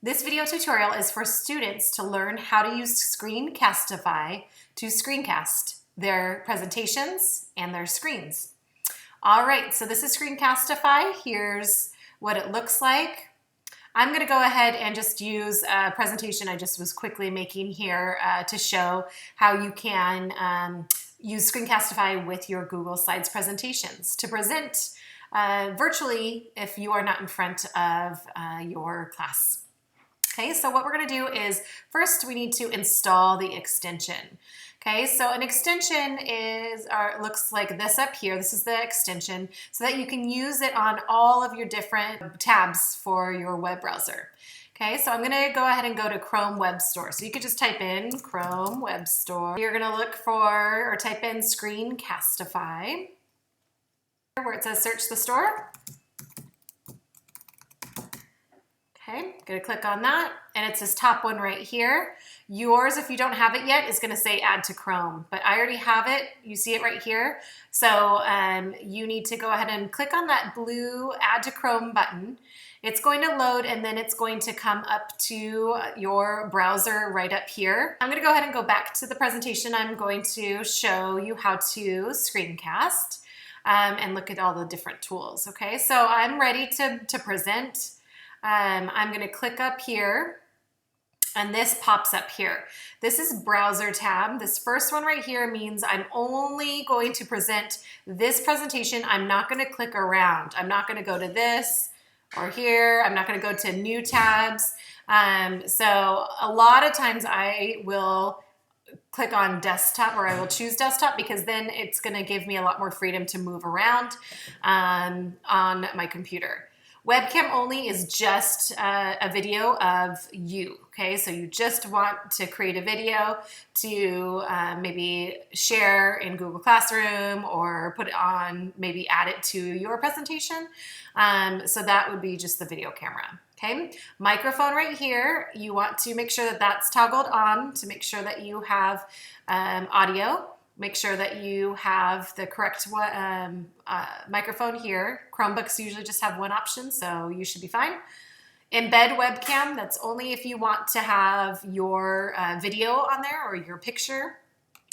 This video tutorial is for students to learn how to use Screencastify to screencast their presentations and their screens. All right, so this is Screencastify. Here's what it looks like. I'm going to go ahead and just use a presentation I just was quickly making here to show how you can use Screencastify with your Google Slides presentations to present virtually if you are not in front of your class. Okay, so what we're going to do is first we need to install the extension. Okay, so an extension looks like this up here. This is the extension so that you can use it on all of your different tabs for your web browser. Okay, so I'm going to go ahead and go to Chrome Web Store. So you could just type in Chrome Web Store. You're going to look for or type in Screencastify where it says search the store. Okay, gonna click on that, and it's this top one right here. Yours, if you don't have it yet, is gonna say add to Chrome, but I already have it. You see it right here. So you need to go ahead and click on that blue add to Chrome button. It's going to load, and then it's going to come up to your browser right up here. I'm gonna go ahead and go back to the presentation. I'm going to show you how to screencast and look at all the different tools, okay? So I'm ready to present. I'm going to click up here and this pops up here. This is browser tab. This first one right here means I'm only going to present this presentation. I'm not going to click around. I'm not going to go to this or here. I'm not going to go to new tabs. So a lot of times I will click on desktop, or I will choose desktop, because then it's going to give me a lot more freedom to move around on my computer. Webcam only is just a video of you, okay? So you just want to create a video to maybe share in Google Classroom or put it on, maybe add it to your presentation. So that would be just the video camera, okay? Microphone right here, you want to make sure that that's toggled on to make sure that you have audio. Make sure that you have the correct microphone here. Chromebooks usually just have one option, so you should be fine. Embed webcam, that's only if you want to have your video on there or your picture,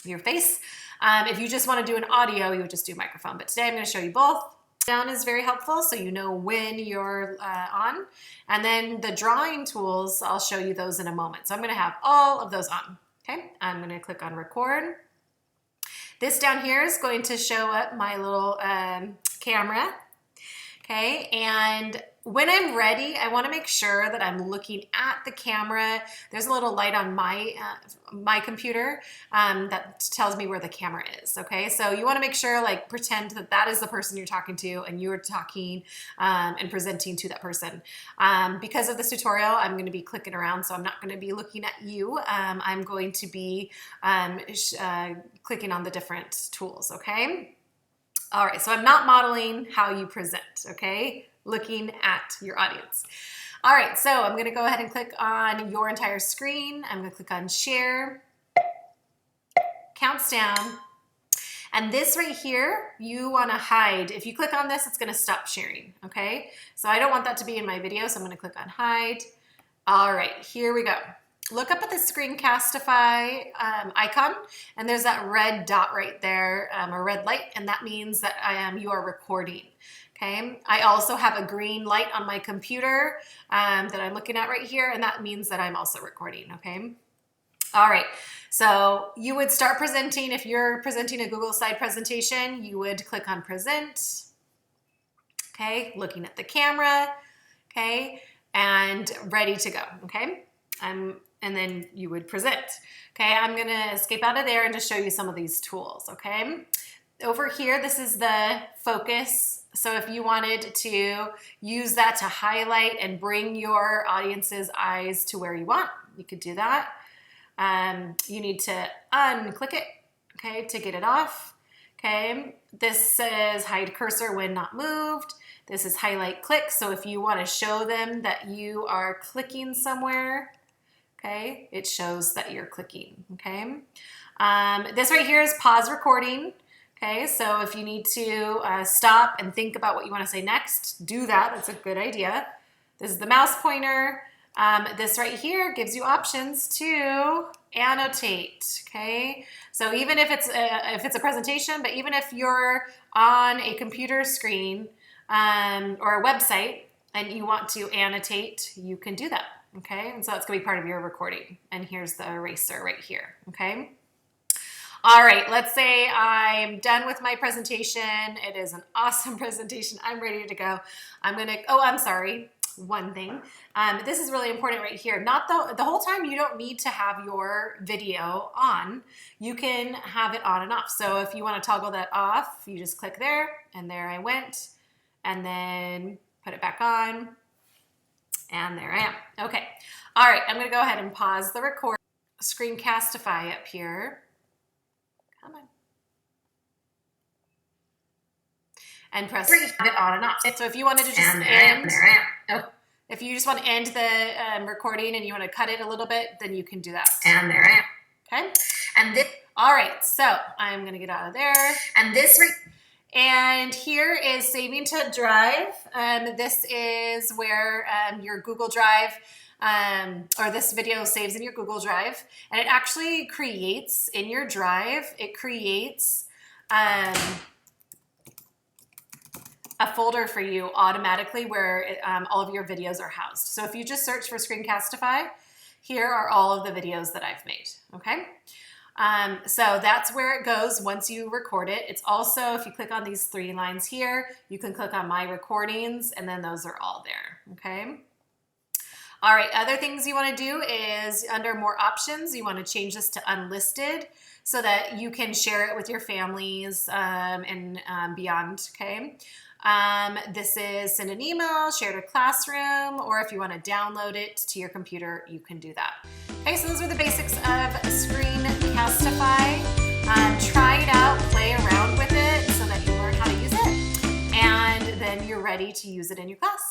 your face. If you just want to do an audio, you would just do microphone. But today I'm going to show you both. Down is very helpful, so you know when you're on. And then the drawing tools, I'll show you those in a moment. So I'm going to have all of those on. Okay, I'm going to click on record. This down here is going to show up my little camera, okay? And when I'm ready, I want to make sure that I'm looking at the camera. There's a little light on my computer that tells me where the camera is, okay? So you want to make sure, like, pretend that that is the person you're talking to and you're talking and presenting to that person. Because of this tutorial, I'm going to be clicking around, so I'm not going to be looking at you. I'm going to be clicking on the different tools, okay? All right, so I'm not modeling how you present, okay? Looking at your audience. All right, so I'm gonna go ahead and click on your entire screen. I'm gonna click on share, counts down, and this right here, you wanna hide. If you click on this, it's gonna stop sharing, okay? So I don't want that to be in my video, so I'm gonna click on hide. All right, here we go. Look up at the Screencastify icon, and there's that red dot right there, a red light, and that means that you are recording. Okay. I also have a green light on my computer that I'm looking at right here, and that means that I'm also recording. Okay. All right. So you would start presenting. If you're presenting a Google Slide presentation, you would click on present. Okay. Looking at the camera. Okay. And ready to go. Okay. And then you would present. Okay, I'm gonna escape out of there and just show you some of these tools, okay? Over here, this is the focus. So if you wanted to use that to highlight and bring your audience's eyes to where you want, you could do that. You need to unclick it, okay, to get it off, okay? This says hide cursor when not moved. This is highlight click. So if you wanna show them that you are clicking somewhere, okay, it shows that you're clicking, okay? This right here is pause recording, okay? So if you need to stop and think about what you wanna say next, do that, that's a good idea. This is the mouse pointer. This right here gives you options to annotate, okay? So even if it's a presentation, but even if you're on a computer screen or a website and you want to annotate, you can do that, okay? And so that's gonna be part of your recording. And here's the eraser right here, okay? All right, let's say I'm done with my presentation. It is an awesome presentation. I'm ready to go. I'm sorry. One thing. This is really important right here. Not the whole time you don't need to have your video on. You can have it on and off. So if you want to toggle that off, you just click there, and there I went, and then put it back on, and there I am. Okay. All right, I'm going to go ahead and pause the record. Screencastify up here. Come on. And press it on and off. So if you wanted to just end, if you just want to end the recording and you want to cut it a little bit, then you can do that. And there I am. Okay. And this. All right. So I'm going to get out of there. And here is saving to Drive. This is where your Google Drive or this video saves in your Google Drive, and it actually creates in your Drive. It creates a folder for you automatically where all of your videos are housed. So if you just search for Screencastify, here are all of the videos that I've made, okay? So that's where it goes once you record it. It's also, if you click on these 3 lines here, you can click on My Recordings, and then those are all there, okay? All right, other things you want to do is under More Options, you want to change this to Unlisted so that you can share it with your families and beyond, okay? This is send an email, share to classroom, or if you want to download it to your computer, you can do that. Okay, so those are the basics of Screencastify. Try it out, play around with it so that you learn how to use it, and then you're ready to use it in your class.